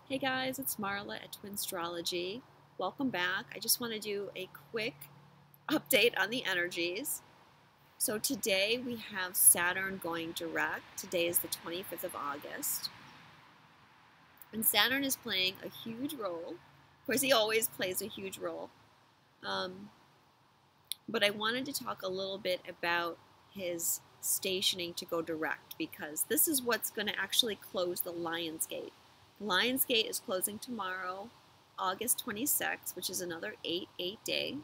Hey guys, it's Marla at Twinstrology. Welcome back. I just want to do a quick update on the energies. So today we have Saturn going direct. Today is the 25th of August. And Saturn is playing a huge role. Of course, he always plays a huge role. But I wanted to talk a little bit about his stationing to go direct because this is what's going to actually close the Lion's Gate. Lion's Gate is closing tomorrow, August 26th, which is another 8/8 day.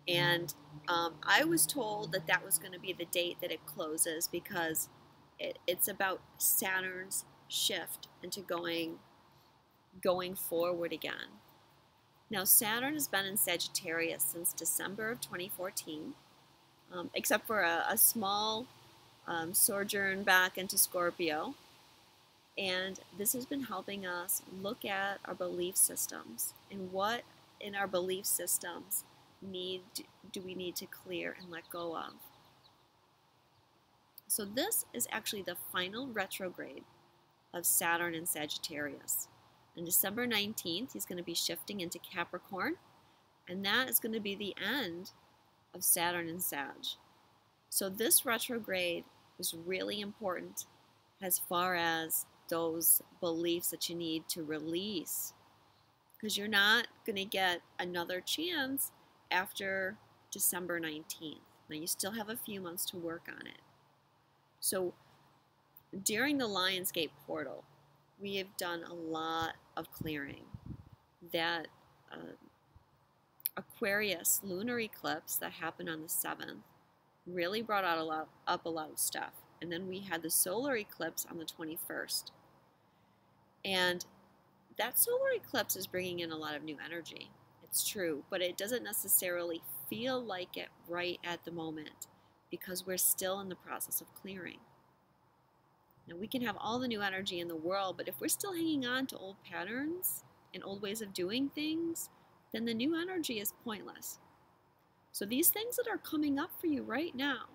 And I was told that that was going to be the date that it closes because it's about Saturn's shift into going forward again. Now, Saturn has been in Sagittarius since December of 2014, except for a small sojourn back into Scorpio. And this has been helping us look at our belief systems and what in our belief systems do we need to clear and let go of. So this is actually the final retrograde of Saturn in Sagittarius. On December 19th, he's going to be shifting into Capricorn, and that is going to be the end of Saturn in Sag. So this retrograde is really important as far as those beliefs that you need to release, because you're not going to get another chance after December 19th. Now you still have a few months to work on it. So during the Lion's Gate portal, we have done a lot of clearing. That Aquarius lunar eclipse that happened on the 7th really brought out up a lot of stuff. And then we had the solar eclipse on the 21st. And that solar eclipse is bringing in a lot of new energy. It's true, but it doesn't necessarily feel like it right at the moment because we're still in the process of clearing. Now, we can have all the new energy in the world, but if we're still hanging on to old patterns and old ways of doing things, then the new energy is pointless. So these things that are coming up for you right now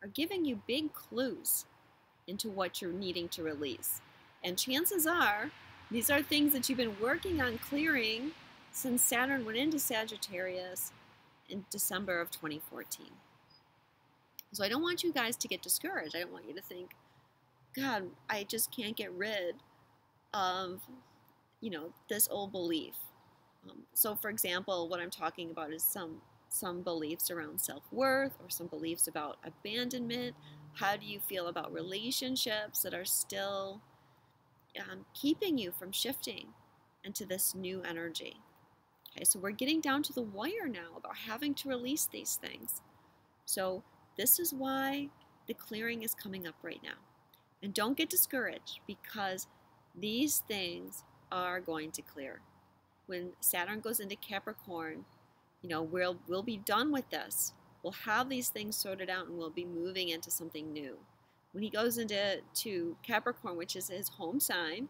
are giving you big clues into what you're needing to release. And chances are, these are things that you've been working on clearing since Saturn went into Sagittarius in December of 2014. So I don't want you guys to get discouraged. I don't want you to think, God, I just can't get rid of, this old belief. So for example, what I'm talking about is some beliefs around self-worth or some beliefs about abandonment. How do you feel about relationships that are still keeping you from shifting into this new energy? Okay, so we're getting down to the wire now about having to release these things. So this is why the clearing is coming up right now. And don't get discouraged because these things are going to clear. When Saturn goes into Capricorn, we'll be done with this. We'll have these things sorted out and we'll be moving into something new. When he goes into Capricorn, which is his home sign,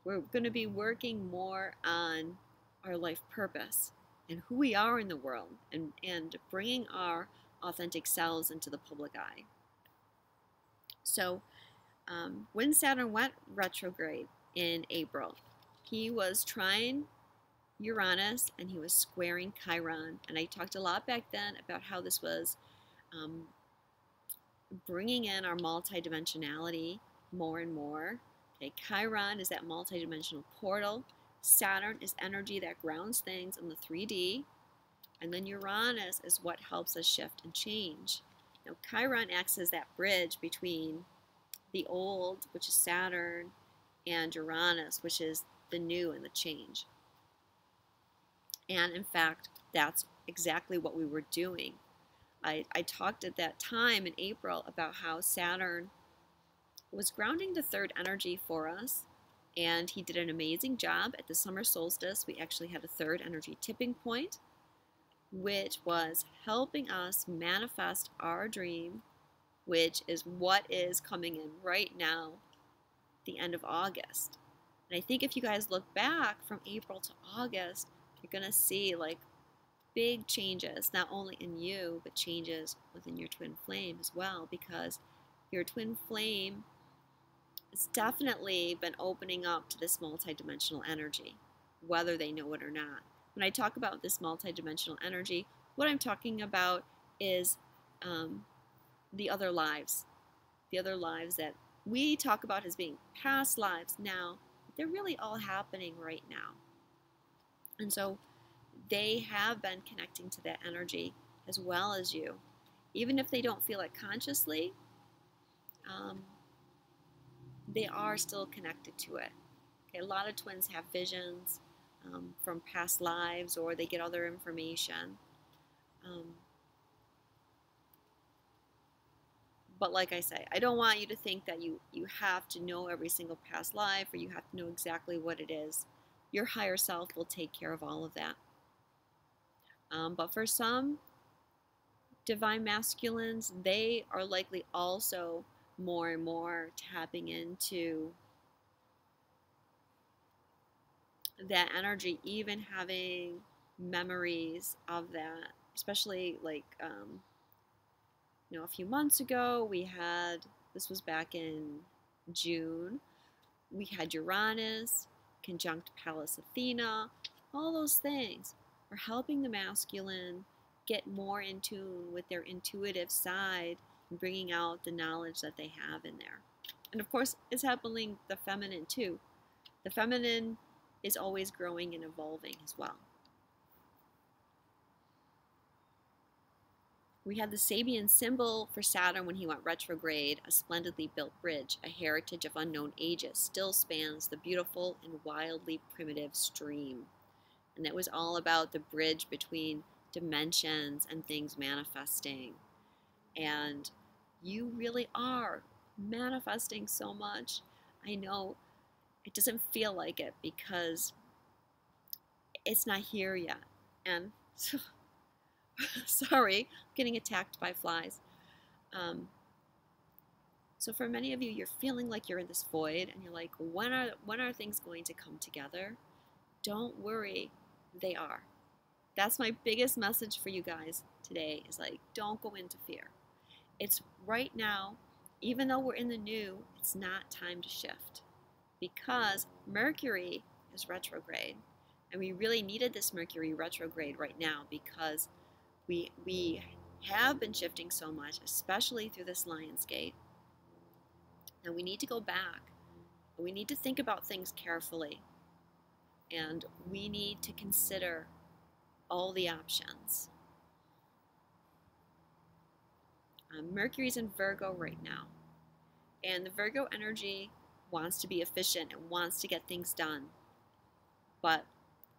we're going to be working more on our life purpose and who we are in the world and bringing our authentic selves into the public eye. So when Saturn went retrograde in April, he was trine Uranus and he was squaring Chiron. And I talked a lot back then about how this was bringing in our multidimensionality more and more. Okay, Chiron is that multidimensional portal. Saturn is energy that grounds things in the 3D. And then Uranus is what helps us shift and change. Now, Chiron acts as that bridge between the old, which is Saturn, and Uranus, which is the new and the change. And in fact, that's exactly what we were doing. I talked at that time in April about how Saturn was grounding the third energy for us, and he did an amazing job. At the summer solstice, we actually had a third energy tipping point, which was helping us manifest our dream, which is what is coming in right now, the end of August. And I think if you guys look back from April to August, you're going to see like big changes, not only in you, but changes within your twin flame as well, because your twin flame it's definitely been opening up to this multidimensional energy, whether they know it or not. When I talk about this multidimensional energy, what I'm talking about is um, the other lives, that we talk about as being past lives now. They're really all happening right now. And so they have been connecting to that energy as well as you. Even if they don't feel it consciously, um, they are still connected to it. Okay, a lot of twins have visions from past lives, or they get other information. Um, but like I say, I don't want you to think that you have to know every single past life, or you have to know exactly what it is. Your higher self will take care of all of that. But for some divine masculines, they are likely also more and more tapping into that energy, even having memories of that, especially like a few months ago we had, this was back in June, we had Uranus conjunct Pallas Athena. All those things are helping the masculine get more in tune with their intuitive side and bringing out the knowledge that they have in there. And of course, it's helping the feminine too. The feminine is always growing and evolving as well. We had the Sabian symbol for Saturn when he went retrograde. A splendidly built bridge, a heritage of unknown ages, still spans the beautiful and wildly primitive stream. And it was all about the bridge between dimensions and things manifesting. And you really are manifesting so much. I know it doesn't feel like it because it's not here yet. And sorry, I'm getting attacked by flies. So for many of you, you're feeling like you're in this void, and you're like, when are things going to come together? Don't worry, they are. That's my biggest message for you guys today, is like, don't go into fear. It's right now, even though we're in the new, it's not time to shift, because Mercury is retrograde, and we really needed this Mercury retrograde right now, because we have been shifting so much, especially through this Lionsgate, and we need to go back. We need to think about things carefully, and we need to consider all the options. Mercury's in Virgo right now, and the Virgo energy wants to be efficient and wants to get things done. But,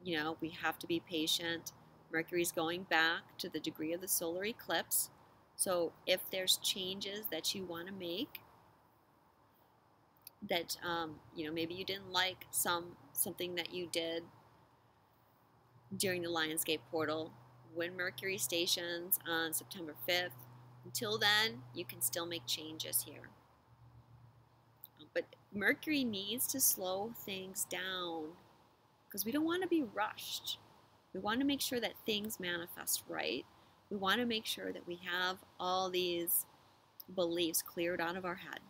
we have to be patient. Mercury's going back to the degree of the solar eclipse. So if there's changes that you want to make, that, maybe you didn't like something that you did during the Lionsgate portal, when Mercury stations on September 5th, until then, you can still make changes here. But Mercury needs to slow things down, because we don't want to be rushed. We want to make sure that things manifest right. We want to make sure that we have all these beliefs cleared out of our head.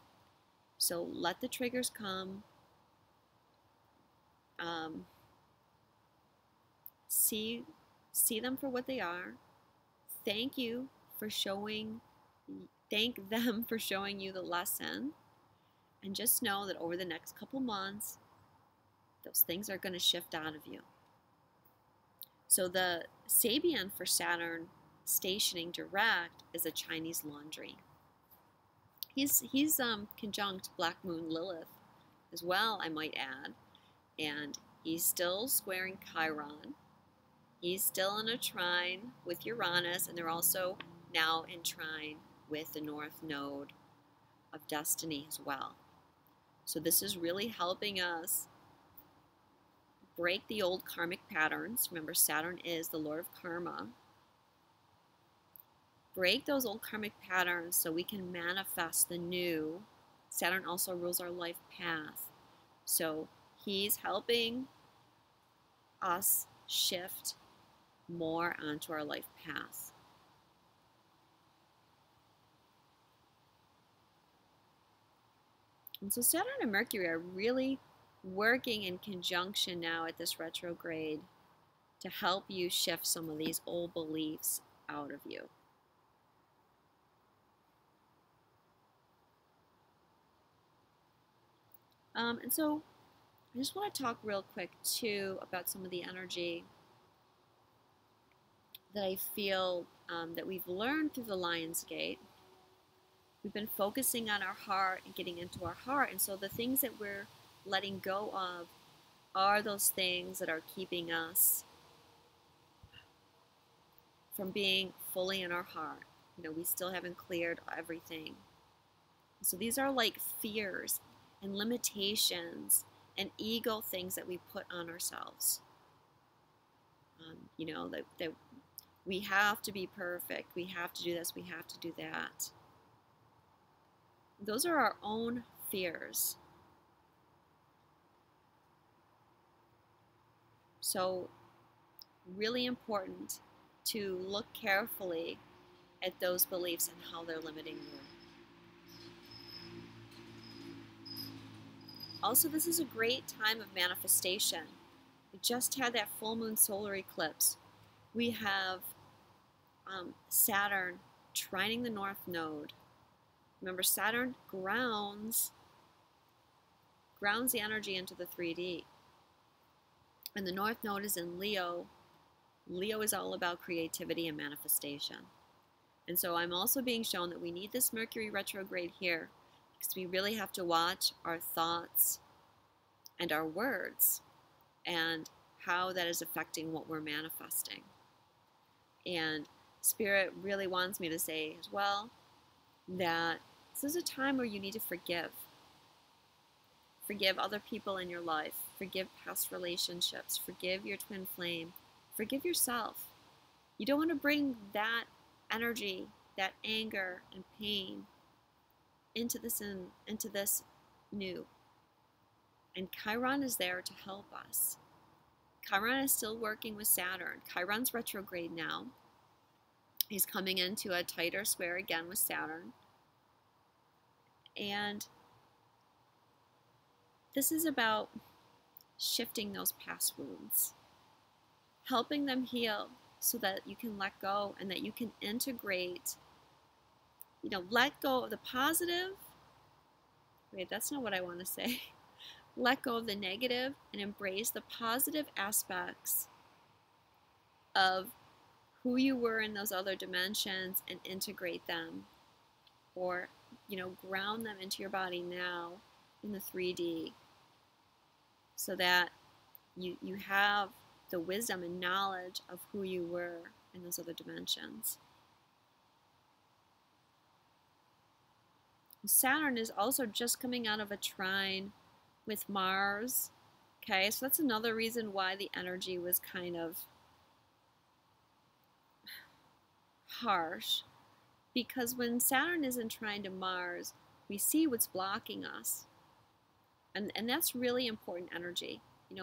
So let the triggers come. See them for what they are. Thank them for showing you the lesson. And just know that over the next couple months, those things are going to shift out of you. So the Sabian for Saturn stationing direct is a Chinese laundry. He's conjunct Black Moon Lilith as well, I might add. And he's still squaring Chiron. He's still in a trine with Uranus, and they're also now in trine with the North Node of Destiny as well. So this is really helping us break the old karmic patterns. Remember, Saturn is the Lord of Karma. Break those old karmic patterns so we can manifest the new. Saturn also rules our life path. So he's helping us shift more onto our life path. And so Saturn and Mercury are really working in conjunction now at this retrograde to help you shift some of these old beliefs out of you. And so I just want to talk real quick too about some of the energy that I feel that we've learned through the Lion's Gate. We've been focusing on our heart and getting into our heart, and so the things that we're letting go of are those things that are keeping us from being fully in our heart. We still haven't cleared everything. So these are like fears and limitations and ego things that we put on ourselves. That we have to be perfect, we have to do this, we have to do that. Those are our own fears. So really important to look carefully at those beliefs and how they're limiting you. Also, this is a great time of manifestation. We just had that full moon solar eclipse. We have Saturn trining the North Node. Remember, Saturn grounds the energy into the 3D. And the North Node is in Leo. Leo is all about creativity and manifestation. And so I'm also being shown that we need this Mercury retrograde here because we really have to watch our thoughts and our words and how that is affecting what we're manifesting. And Spirit really wants me to say as well that this is a time where you need to forgive. Forgive other people in your life. Forgive past relationships. Forgive your twin flame. Forgive yourself. You don't want to bring that energy, that anger and pain into this new. And Chiron is there to help us. Chiron is still working with Saturn. Chiron's retrograde now. He's coming into a tighter square again with Saturn. And this is about shifting those past wounds, helping them heal so that you can let go and that you can integrate, let go of the positive. Wait, that's not what I want to say. Let go of the negative and embrace the positive aspects of who you were in those other dimensions and integrate them, or ground them into your body now in the 3D so that you have the wisdom and knowledge of who you were in those other dimensions. Saturn is also just coming out of a trine with Mars. Okay, so that's another reason why the energy was kind of harsh, because when Saturn is in trine to Mars, we see what's blocking us. And that's really important energy.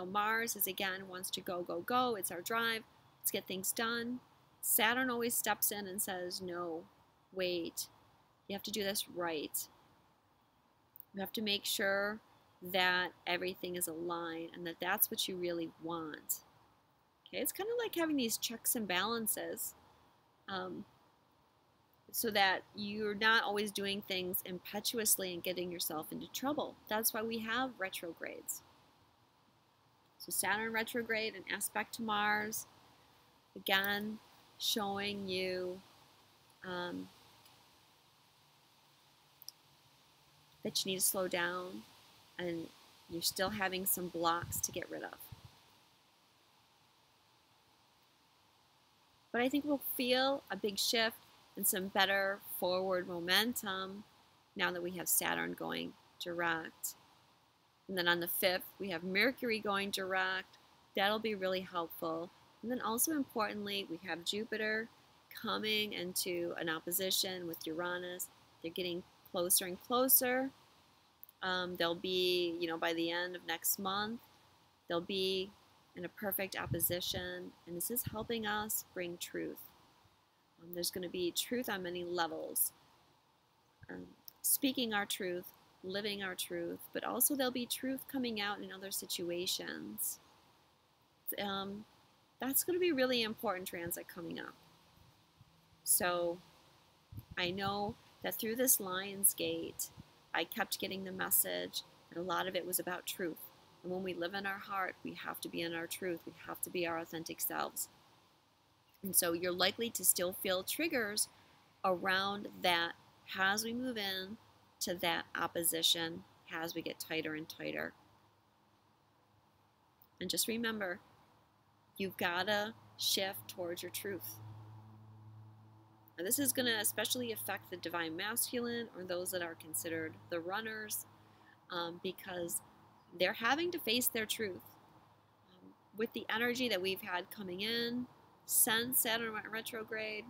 Mars is, again, wants to go, go, go. It's our drive. Let's get things done. Saturn always steps in and says, no, wait. You have to do this right. You have to make sure that everything is aligned and that that's what you really want. Okay, it's kind of like having these checks and balances. So that you're not always doing things impetuously and getting yourself into trouble. That's why we have retrogrades. So Saturn retrograde, an aspect to Mars, again, showing you that you need to slow down and you're still having some blocks to get rid of. But I think we'll feel a big shift and some better forward momentum now that we have Saturn going direct. And then on the 5th, we have Mercury going direct. That'll be really helpful. And then also importantly, we have Jupiter coming into an opposition with Uranus. They're getting closer and closer. They'll be, by the end of next month, they'll be in a perfect opposition. And this is helping us bring truth. There's going to be truth on many levels. Speaking our truth, living our truth, but also there'll be truth coming out in other situations. That's going to be really important transit coming up. So I know that through this Lion's Gate, I kept getting the message that a lot of it was about truth. And when we live in our heart, we have to be in our truth. We have to be our authentic selves. And so you're likely to still feel triggers around that as we move in to that opposition, as we get tighter and tighter. And just remember, you've got to shift towards your truth. And this is going to especially affect the divine masculine or those that are considered the runners, because they're having to face their truth. With the energy that we've had coming in since Saturn went retrograde,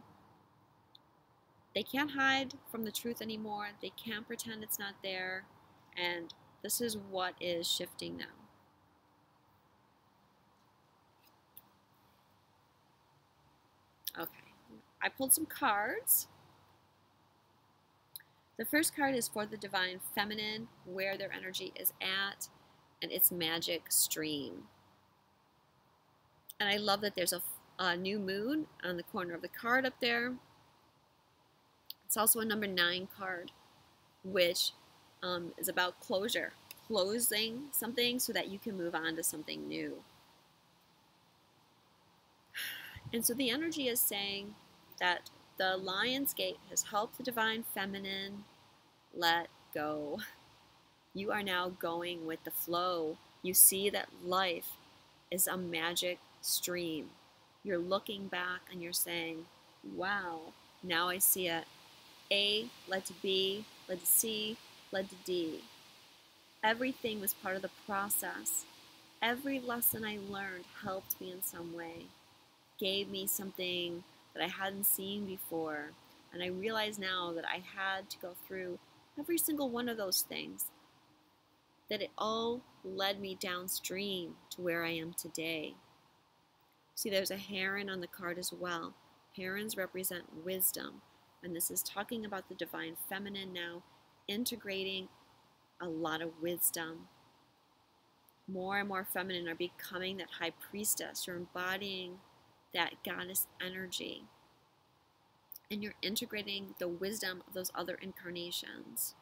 they can't hide from the truth anymore. They can't pretend it's not there. And this is what is shifting now. Okay, I pulled some cards. The first card is for the divine feminine, where their energy is at, and it's magic stream. And I love that there's a new moon on the corner of the card up there. It's also a number 9 card, which is about closure, closing something so that you can move on to something new. And so the energy is saying that the Lion's Gate has helped the divine feminine let go. You are now going with the flow. You see that life is a magic stream. You're looking back and you're saying, wow, now I see it. A led to B, led to C, led to D. Everything was part of the process. Every lesson I learned helped me in some way, gave me something that I hadn't seen before. And I realize now that I had to go through every single one of those things, that it all led me downstream to where I am today. See, there's a heron on the card as well. Herons represent wisdom. And this is talking about the divine feminine now integrating a lot of wisdom. More and more feminine are becoming that high priestess. You're embodying that goddess energy. And you're integrating the wisdom of those other incarnations.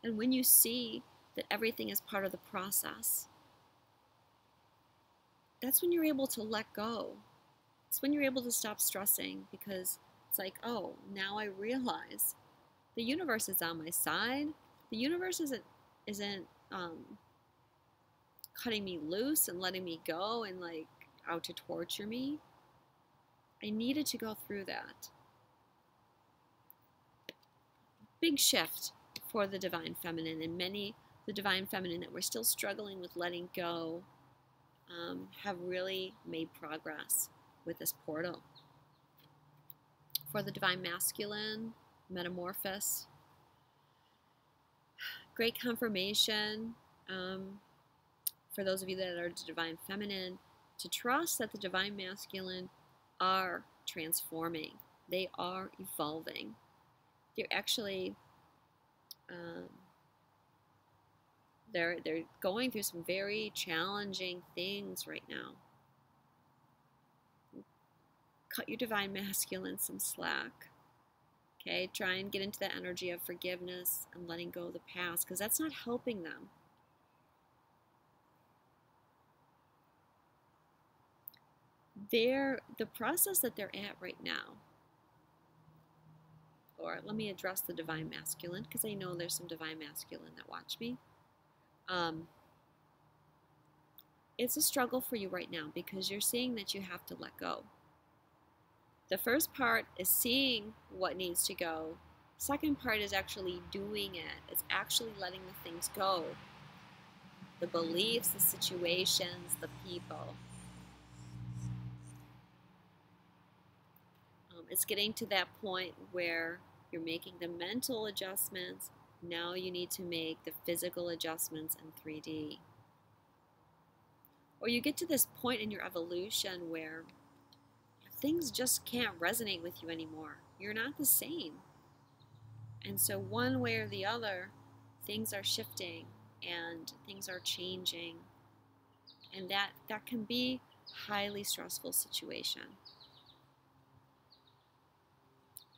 And when you see that everything is part of the process, that's when you're able to let go. It's when you're able to stop stressing, because it's like, oh, now I realize the universe is on my side. The universe isn't cutting me loose and letting me go and like out to torture me. I needed to go through that. Big shift for the divine feminine, and many the divine feminine that we're still struggling with letting go have really made progress with this portal. For the divine masculine, metamorphosis, great confirmation for those of you that are divine feminine, to trust that the divine masculine are transforming. They are evolving. They're actually they're going through some very challenging things right now. Cut your divine masculine some slack. Okay, try and get into the energy of forgiveness and letting go of the past, because that's not helping them. The process that they're at right now, or let me address the divine masculine, because I know there's some divine masculine that watch me. It's a struggle for you right now because you're seeing that you have to let go. The first part is seeing what needs to go. Second part is actually doing it. It's actually letting the things go. The beliefs, the situations, the people. It's getting to that point where you're making the mental adjustments. Now you need to make the physical adjustments in 3D. Or you get to this point in your evolution where things just can't resonate with you anymore. You're not the same. And so one way or the other, things are shifting and things are changing. And that can be a highly stressful situation.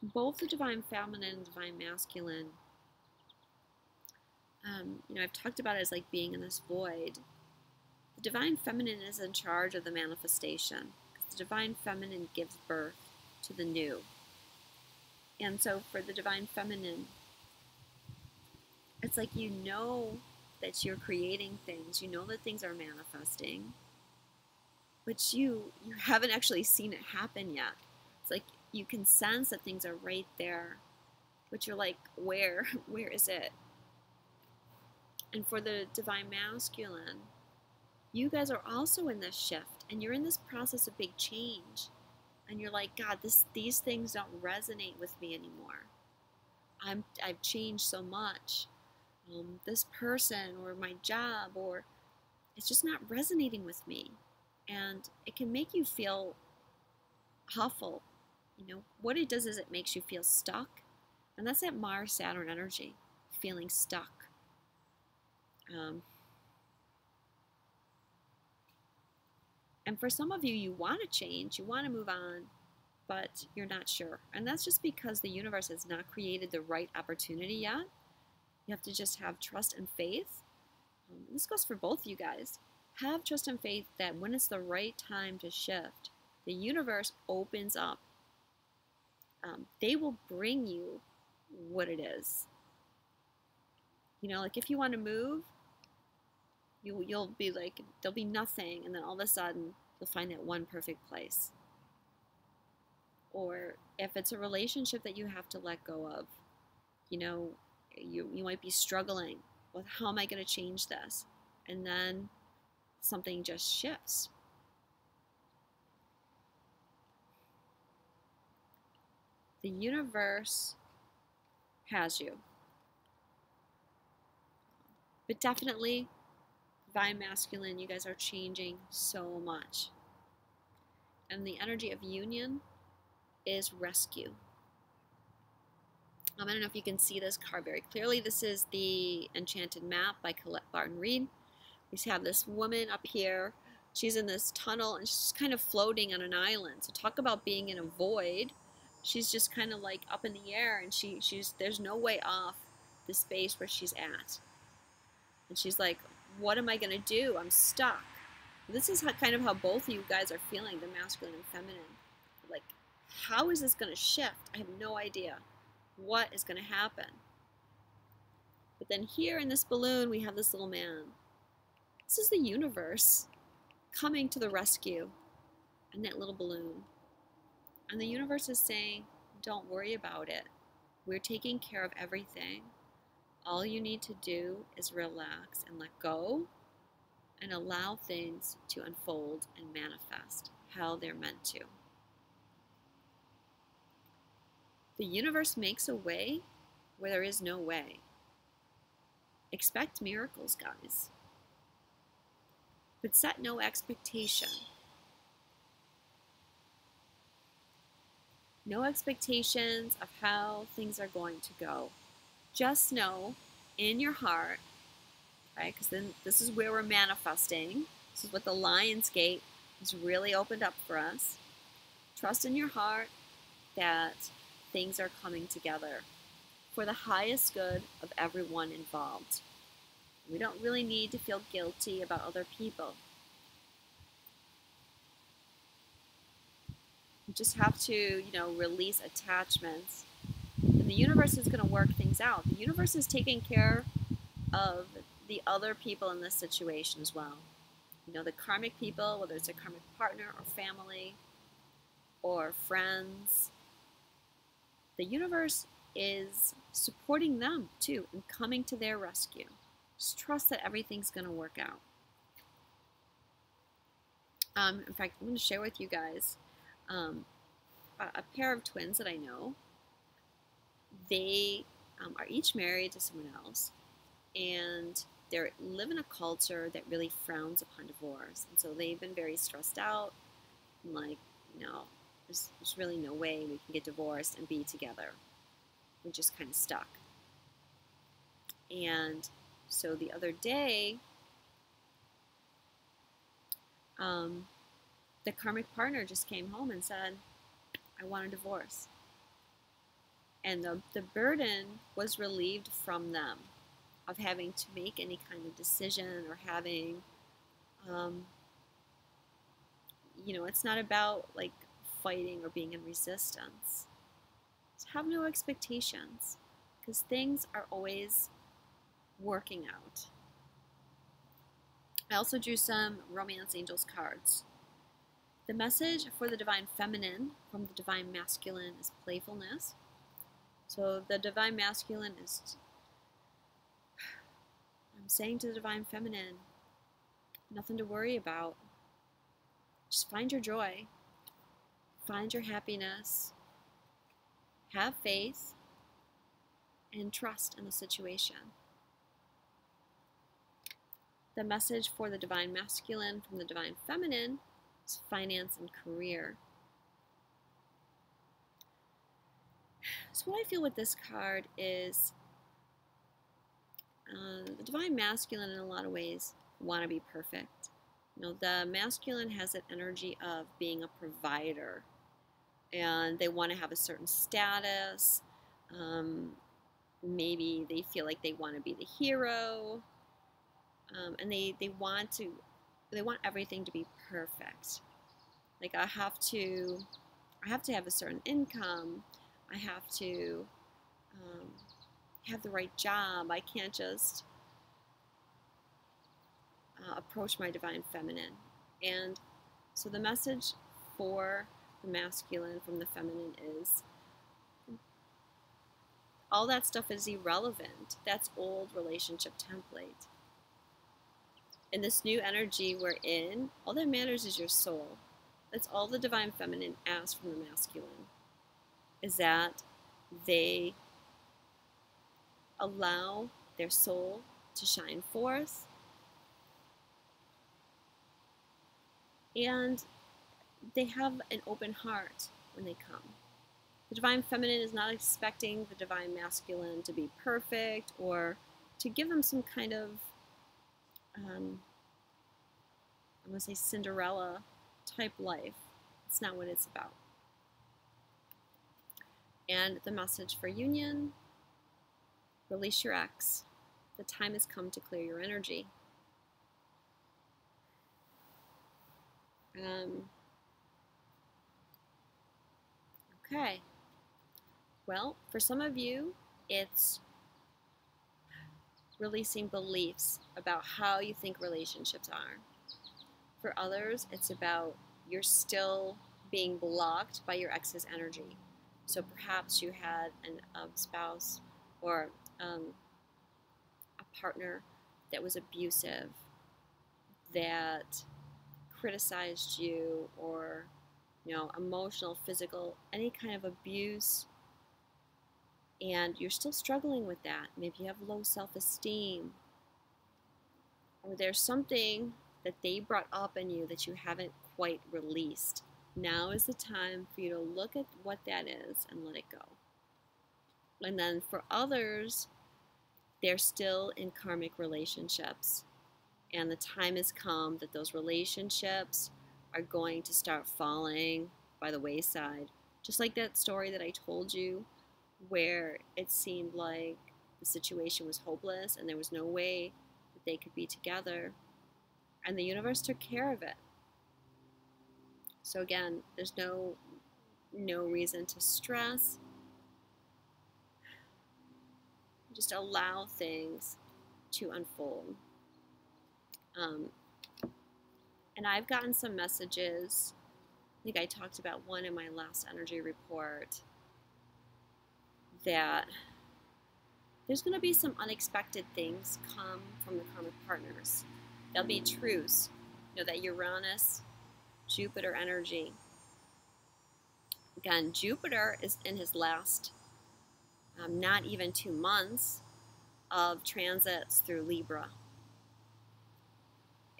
Both the divine feminine and divine masculine, I've talked about it as like being in this void. The divine feminine is in charge of the manifestation, because the divine feminine gives birth to the new. And so for the divine feminine, it's like you know that you're creating things, you know that things are manifesting, but you haven't actually seen it happen yet. It's like you can sense that things are right there, but you're like, where is it? And for the divine masculine, you guys are also in this shift, and you're in this process of big change, and you're like, God, these things don't resonate with me anymore. I've changed so much. This person or my job, or it's just not resonating with me, and it can make you feel awful. What it does is it makes you feel stuck, and that's that Mars Saturn energy, feeling stuck. And for some of you, you want to change, you want to move on, but you're not sure. And that's just because the universe has not created the right opportunity yet. You have to just have trust and faith. This goes for both you guys. Have trust and faith that when it's the right time to shift, the universe opens up. They will bring you what it is. Like if you want to move, you'll be like, there'll be nothing, and then all of a sudden you'll find that one perfect place. Or if it's a relationship that you have to let go of, you might be struggling with, how am I going to change this? And then something just shifts. The universe has you. But definitely, divine masculine, you guys are changing so much. And the energy of union is rescue. I don't know if you can see this card very clearly. This is the Enchanted Map by Colette Barton Reed. We have this woman up here. She's in this tunnel, and she's kind of floating on an island. So talk about being in a void. She's just kind of like up in the air, and there's no way off the space where she's at. And she's like, what am I going to do? I'm stuck. This is kind of how both of you guys are feeling, the masculine and feminine. Like, how is this going to shift? I have no idea what is going to happen. But then here in this balloon, we have this little man. This is the universe coming to the rescue in that little balloon. And the universe is saying, don't worry about it. We're taking care of everything. All you need to do is relax and let go and allow things to unfold and manifest how they're meant to. The universe makes a way where there is no way. Expect miracles, guys. But set no expectation. No expectations of how things are going to go. Just know in your heart, right? Because then this is where we're manifesting. This is what the Lion's Gate has really opened up for us. Trust in your heart that things are coming together for the highest good of everyone involved. We don't really need to feel guilty about other people. You just have to, release attachments. And the universe is going to work things out. The universe is taking care of the other people in this situation as well. The karmic people, whether it's a karmic partner or family or friends. The universe is supporting them too and coming to their rescue. Just trust that everything's going to work out. In fact, I'm going to share with you guys a pair of twins that I know. They are each married to someone else, and they live in a culture that really frowns upon divorce. And so they've been very stressed out, and like, there's really no way we can get divorced and be together. we're just kind of stuck. And so the other day, the karmic partner just came home and said, I want a divorce. And the burden was relieved from them of having to make any kind of decision or having, it's not about like fighting or being in resistance. So have no expectations, because things are always working out. I also drew some romance angels cards. The message for the divine feminine from the divine masculine is playfulness. So the divine masculine is, I'm saying to the divine feminine, nothing to worry about. Just find your joy, find your happiness, have faith, and trust in the situation. The message for the divine masculine from the divine feminine is finance and career. So what I feel with this card is the divine masculine in a lot of ways want to be perfect. The masculine has that energy of being a provider, and they want to have a certain status. Maybe they feel like they want to be the hero, and they want everything to be perfect. Like I have to have a certain income. I have to have the right job. I can't just approach my divine feminine. And so the message for the masculine from the feminine is all that stuff is irrelevant. That's old relationship template. In this new energy we're in, all that matters is your soul. That's all the divine feminine asks from the masculine, is that they allow their soul to shine forth, and they have an open heart when they come. The divine feminine is not expecting the divine masculine to be perfect or to give them some kind of, I'm going to say Cinderella type life. It's not what it's about. And the message for union, release your ex. The time has come to clear your energy. Okay. Well, for some of you, it's releasing beliefs about how you think relationships are. For others, it's about you're still being blocked by your ex's energy. So perhaps you had a spouse or a partner that was abusive, that criticized you, or emotional, physical, any kind of abuse, and you're still struggling with that. Maybe you have low self-esteem, or there's something that they brought up in you that you haven't quite released. Now is the time for you to look at what that is and let it go. And then for others, they're still in karmic relationships, and the time has come that those relationships are going to start falling by the wayside. Just like that story that I told you, where it seemed like the situation was hopeless and there was no way that they could be together, and the universe took care of it. So again, there's no reason to stress. Just allow things to unfold. And I've gotten some messages. I think I talked about one in my last energy report, that there's going to be some unexpected things come from the karmic partners. There'll be truths. That Uranus, Jupiter energy. Again, Jupiter is in his last not even 2 months of transits through Libra.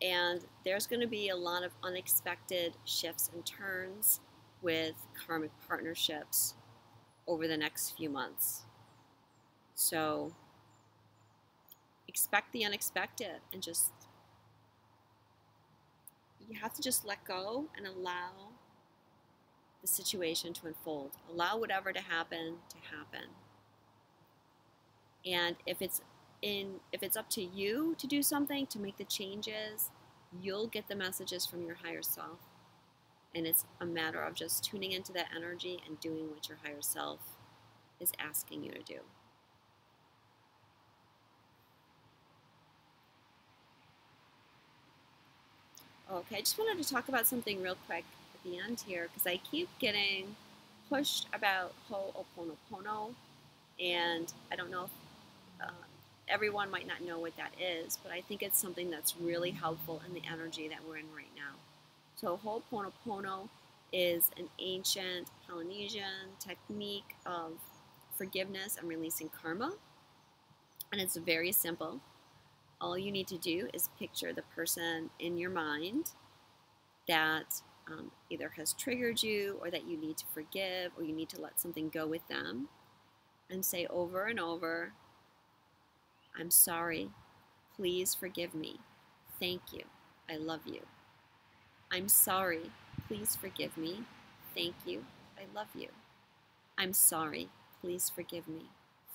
And there's going to be a lot of unexpected shifts and turns with karmic partnerships over the next few months. So expect the unexpected, and just, you have to just let go and allow the situation to unfold. Allow whatever to happen. And if it's up to you to do something, to make the changes, you'll get the messages from your higher self. And it's a matter of just tuning into that energy and doing what your higher self is asking you to do. Okay, I just wanted to talk about something real quick at the end here, because I keep getting pushed about Ho'oponopono, and I don't know if everyone might not know what that is, but I think it's something that's really helpful in the energy that we're in right now. So Ho'oponopono is an ancient Polynesian technique of forgiveness and releasing karma, and it's very simple. All you need to do is picture the person in your mind that either has triggered you, or that you need to forgive, or you need to let something go with them, and say over and over, I'm sorry, please forgive me, thank you, I love you. I'm sorry, please forgive me, thank you, I love you. I'm sorry, please forgive me,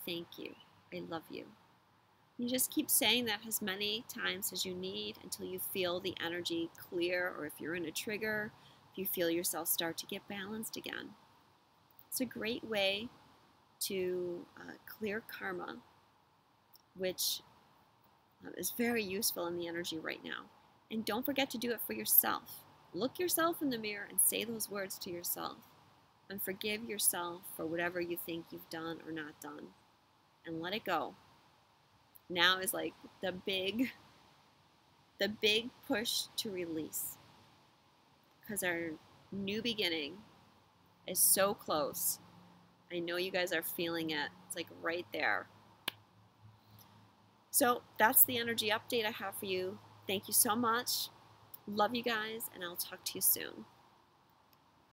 thank you, I love you. You just keep saying that as many times as you need until you feel the energy clear, or if you're in a trigger, if you feel yourself start to get balanced again. It's a great way to clear karma, which is very useful in the energy right now. And don't forget to do it for yourself. Look yourself in the mirror and say those words to yourself, and forgive yourself for whatever you think you've done or not done, and let it go. Now is like the big push to release, because our new beginning is so close. I know you guys are feeling it. It's like right there. So that's the energy update I have for you. Thank you so much. Love you guys, and I'll talk to you soon.